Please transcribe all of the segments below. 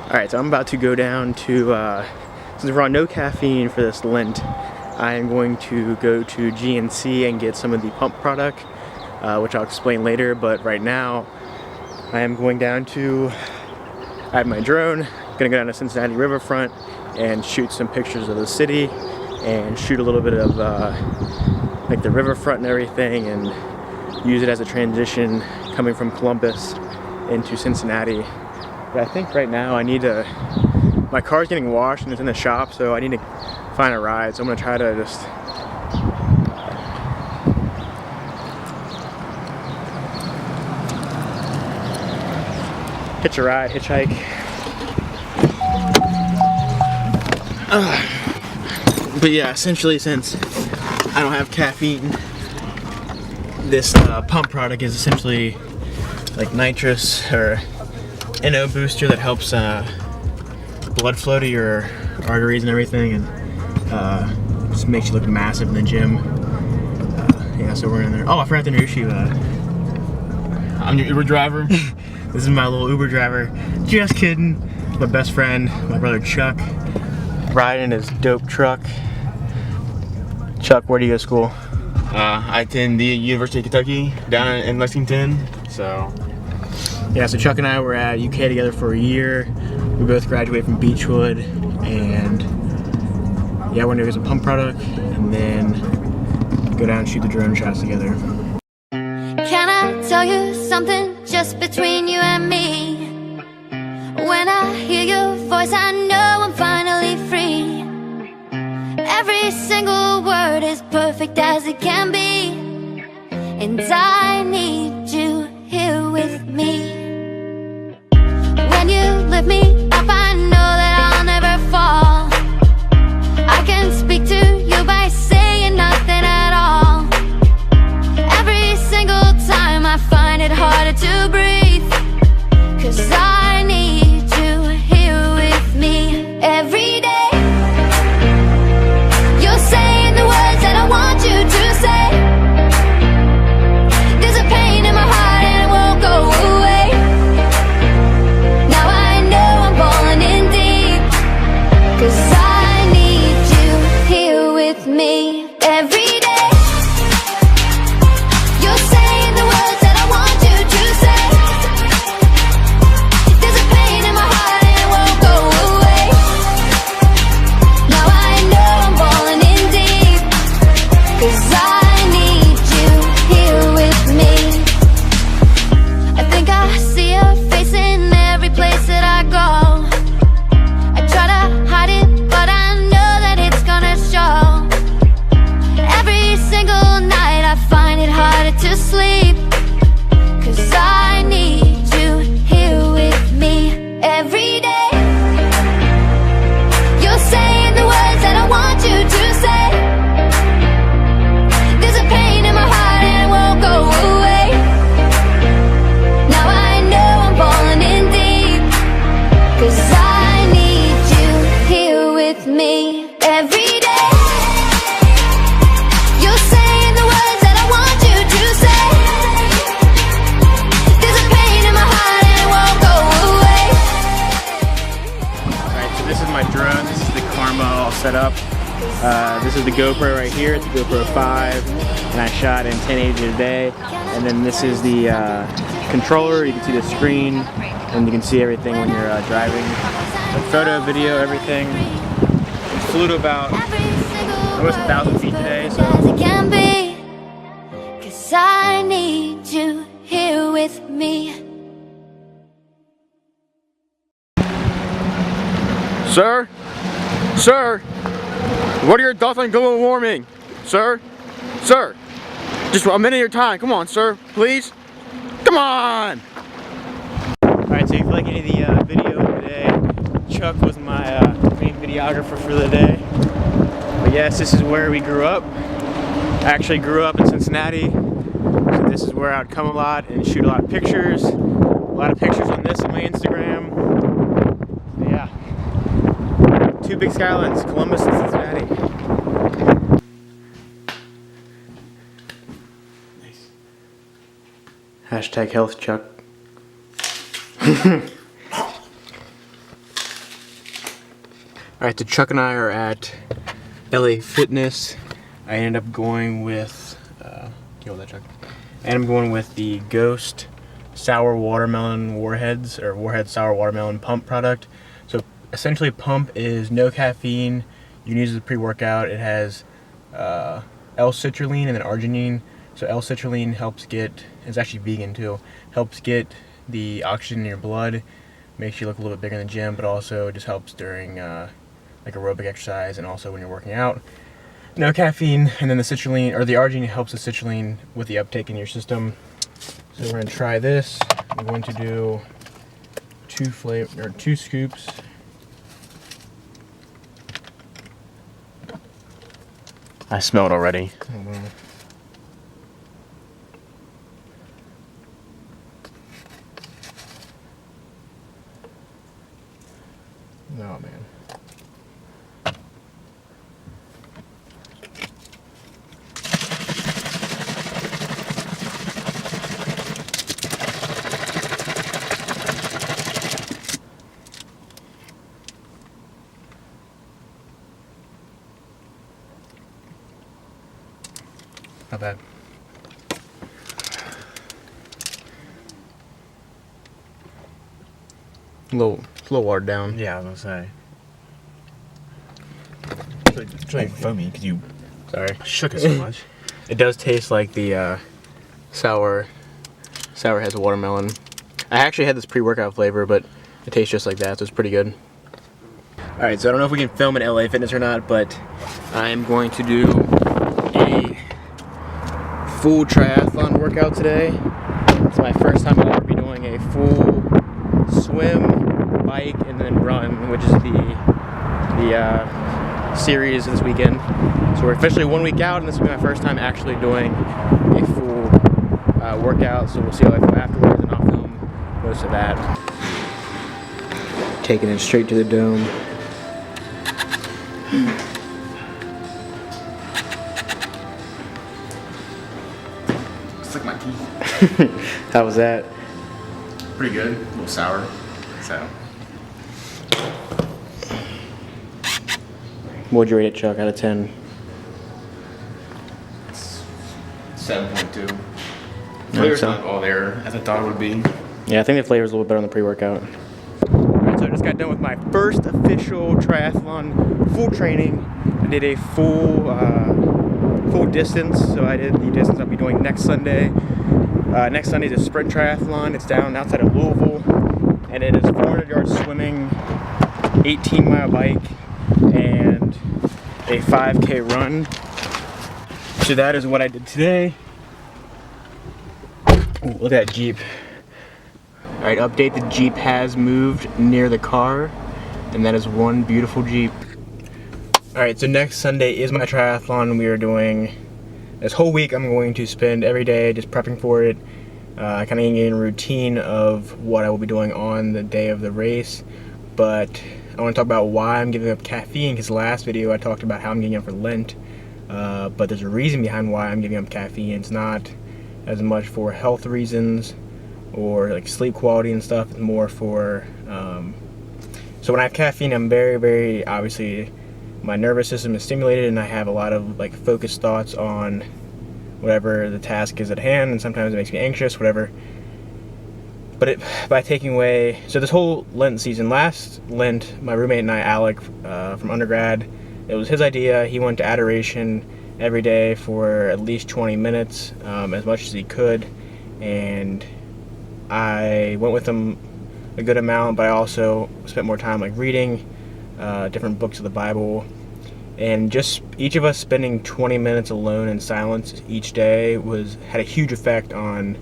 Alright, so I'm about to go down to, since we're on no caffeine for this Lent, I am going to go to GNC and get some of the pump product, which I'll explain later, but right now I am going down to, I have my drone, gonna go down to Cincinnati Riverfront and shoot some pictures of the city and shoot a little bit of like the riverfront and everything, and use it as a transition coming from Columbus into Cincinnati. But I think right now I need to, my car's getting washed and it's in the shop, so I need to find a ride. So I'm gonna try to just hitch a ride, hitchhike. But yeah, essentially, since I don't have caffeine, this pump product is essentially like nitrous or NO booster that helps blood flow to your arteries and everything, and just makes you look massive in the gym. Yeah, so we're in there. Oh, I forgot to introduce you. I'm your Uber driver. This is my little Uber driver. Just kidding. My best friend, my brother Chuck, riding his dope truck. Chuck, where do you go to school? I attend the University of Kentucky down in Lexington, so. Yeah, so Chuck and I were at UK together for a year. We both graduated from Beechwood, and yeah, we're gonna get some pump product and then go down and shoot the drone shots together. Can I tell you something just between you and me? When I hear your voice, I know I'm finally free. Every single word is perfect as it can be, and I need you here with me. When you lift me up, I know that I'll never fall. I can speak to you by saying nothing at all. Every single time I find it harder to breathe, 'cause I need you here with me every day. You're saying the words that I want you to say. There's a pain in my heart and it won't go away. Now I know I'm falling in deep, 'cause I need you here with me every day. You're saying the words that I want you to say. There's a pain in my heart and it won't go away. Now I know I'm falling in deep, 'cause I need you here with me. I think I see your face in every place that I go. I try to hide it, but I know that it's gonna show. Every single night I find it harder to sleep, 'cause I need you here with me every day. You're saying the words that I want you to say. There's a pain in my heart and it won't go away. Now I know I'm falling in deep, 'cause I need you here with me every day. You're saying the words that I want you to say. There's a pain in my heart and it won't go away. Alright, so this is my drone. This is the Karma all set up. This is the GoPro right here. It's the GoPro 5, and I shot in 1080 today. And then this is the controller. You can see the screen, and you can see everything when you're driving. The photo, video, everything. It flew to about almost 1,000 feet today. So. As it can be, 'cause I need you here with me. Sir? Sir? What are your thoughts on global warming? Sir? Sir? Just a minute of your time. Come on, sir. Please? Come on! Alright, so if you like any of the video today, Chuck was my main videographer for the day. But yes, this is where we grew up. I actually grew up in Cincinnati, so this is where I'd come a lot and shoot a lot of pictures. A lot of pictures on this on my Instagram. So yeah. Two big skylines, Columbus and Cincinnati. Nice. Hashtag health Chuck. Alright, so Chuck and I are at LA Fitness. I ended up going with, hold that, Chuck. I ended up going with the Ghost Sour Watermelon Warheads, or Warhead Sour Watermelon Pump product. So essentially Pump is no caffeine. You can use it as a pre-workout. It has L-citrulline and then arginine. So L-citrulline helps get, it's actually vegan too, helps get the oxygen in your blood, makes you look a little bit bigger in the gym, but also just helps during like aerobic exercise and also when you're working out. No caffeine, and then the citrulline, or the arginine helps the citrulline with the uptake in your system. So we're going to try this. I'm going to do 2 scoops. I smell it already. Oh man. Not bad. A little watered down. Yeah, I was gonna say. It's really foamy because you shook it so much. It does taste like the sour has a watermelon. I actually had this pre-workout flavor, but it tastes just like that, so it's pretty good. Alright, so I don't know if we can film at LA Fitness or not, but I'm going to do a full triathlon workout today. It's my first time I'll ever be doing a full swim, bike, and then run, which is the series this weekend. So we're officially 1 week out, and this will be my first time actually doing a full workout. So we'll see how I feel afterwards, and I'll film most of that. Taking it straight to the dome. It's like my teeth. How was that? Pretty good. A little sour. So. What'd you rate it, Chuck, out of 10? 7.2. Flavor's not all there as I thought it would be. Yeah, I think the flavor's a little better on the pre-workout. Alright, so I just got done with my first official triathlon, full training. I did a full distance, so I did the distance I'll be doing next Sunday. Next Sunday is a sprint triathlon. It's down outside of Louisville, and it is 400 yards swimming, 18-mile bike, and a 5K run. So that is what I did today. Ooh, look at that Jeep. Alright, update, the Jeep has moved near the car, and that is one beautiful Jeep. Alright, so next Sunday is my triathlon. We are doing, this whole week I'm going to spend every day just prepping for it, kind of getting a routine of what I will be doing on the day of the race. But I want to talk about why I'm giving up caffeine, because last video I talked about how I'm giving up for Lent, but there's a reason behind why I'm giving up caffeine. It's not as much for health reasons or like sleep quality and stuff. It's more for, so when I have caffeine, I'm very, obviously, my nervous system is stimulated and I have a lot of like focused thoughts on whatever the task is at hand, and sometimes it makes me anxious, whatever. But by taking away, so this whole Lent season, last Lent, my roommate and I, Alec, from undergrad, it was his idea. He went to adoration every day for at least 20 minutes, as much as he could, and I went with him a good amount, but I also spent more time like reading different books of the Bible, and just each of us spending 20 minutes alone in silence each day had a huge effect on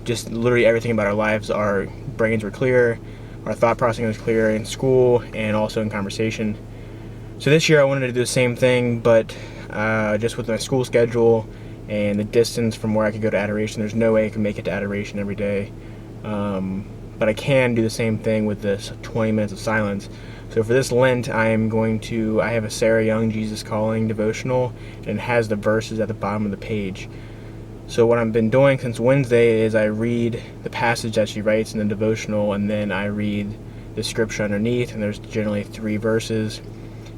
just literally everything about our lives. Our brains were clear, our thought processing was clear in school and also in conversation. So this year I wanted to do the same thing, but just with my school schedule and the distance from where I could go to adoration, there's no way I can make it to adoration every day. But I can do the same thing with this 20 minutes of silence. So for this Lent, I have a Sarah Young Jesus Calling devotional, and it has the verses at the bottom of the page. So what I've been doing since Wednesday is I read the passage that she writes in the devotional, and then I read the scripture underneath, and there's generally 3 verses.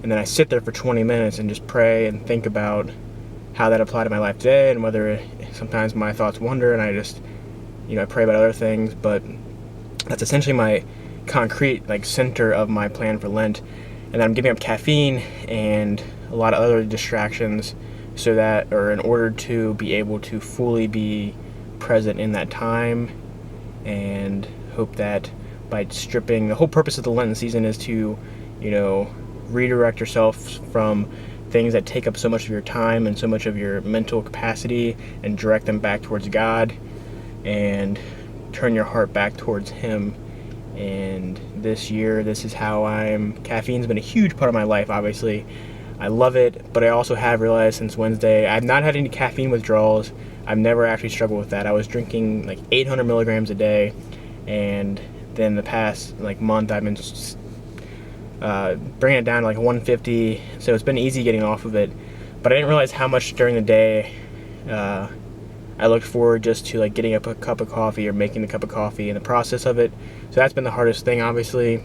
And then I sit there for 20 minutes and just pray and think about how that applied to my life today, and whether sometimes my thoughts wander and I just, I pray about other things. But that's essentially my concrete center of my plan for Lent. And I'm giving up caffeine and a lot of other distractions so that, or in order to be able to fully be present in that time, and hope that by stripping, the whole purpose of the Lenten season is to, redirect yourself from things that take up so much of your time and so much of your mental capacity, and direct them back towards God and turn your heart back towards Him. And this year, this is how caffeine's been a huge part of my life, obviously. I love it, but I also have realized since Wednesday, I've not had any caffeine withdrawals. I've never actually struggled with that. I was drinking 800 milligrams a day, and then the past month I've been bringing it down to 150, so it's been easy getting off of it. But I didn't realize how much during the day I looked forward just to getting up a cup of coffee or making the cup of coffee and the process of it. So that's been the hardest thing, obviously.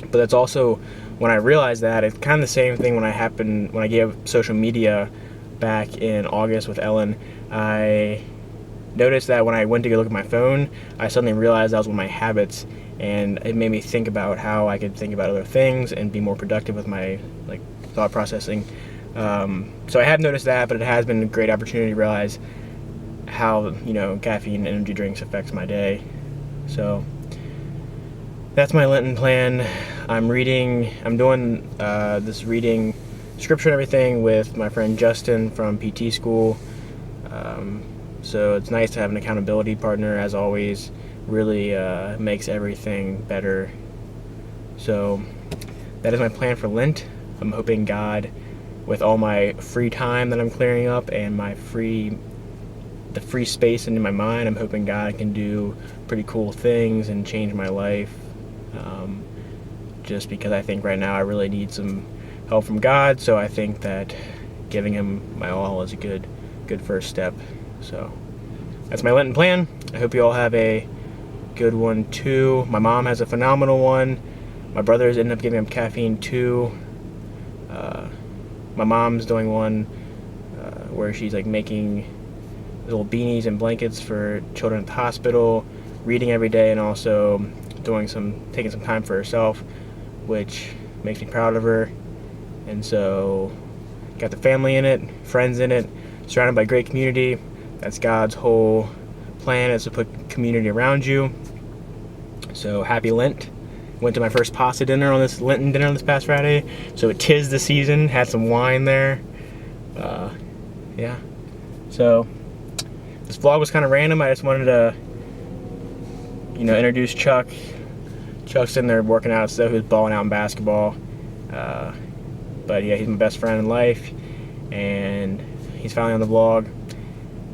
But that's also, when I realized that, it's kind of the same thing when I gave up social media back in August with Ellen. I noticed that when I went to go look at my phone, I suddenly realized that was one of my habits, and it made me think about how I could think about other things and be more productive with my thought processing. So I have noticed that, but it has been a great opportunity to realize how caffeine and energy drinks affects my day. So that's my Lenten plan. I'm doing this reading scripture and everything with my friend Justin from PT school. So it's nice to have an accountability partner, as always. Really makes everything better. So that is my plan for Lent. I'm hoping God, with all my free time that I'm clearing up and the free space in my mind, I'm hoping God can do pretty cool things and change my life. Just because I think right now I really need some help from God, so I think that giving Him my all is a good first step. So that's my Lenten plan. I hope you all have a good one too. My mom has a phenomenal one. My brothers ended up giving up caffeine too. My mom's doing one where she's making little beanies and blankets for children at the hospital, reading every day, and also taking some time for herself, which makes me proud of her. And so got the family in it, friends in it, surrounded by a great community. That's God's whole plan, is to put community around you. So happy Lent. Went to my first pasta dinner Lenten dinner this past Friday. So it 'tis the season. Had some wine there. Yeah. So this vlog was kind of random. I just wanted to, introduce Chuck. Chuck's in there working out, so he's balling out in basketball. But yeah, he's my best friend in life, and he's finally on the vlog.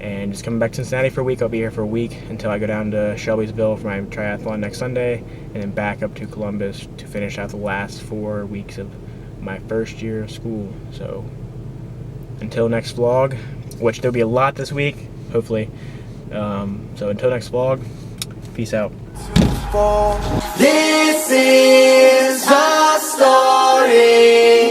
And just coming back to Cincinnati for a week. I'll be here for a week until I go down to Shelbyville for my triathlon next Sunday, and then back up to Columbus to finish out the last 4 weeks of my first year of school. So until next vlog, which there'll be a lot this week, hopefully. So until next vlog, peace out. This is our story.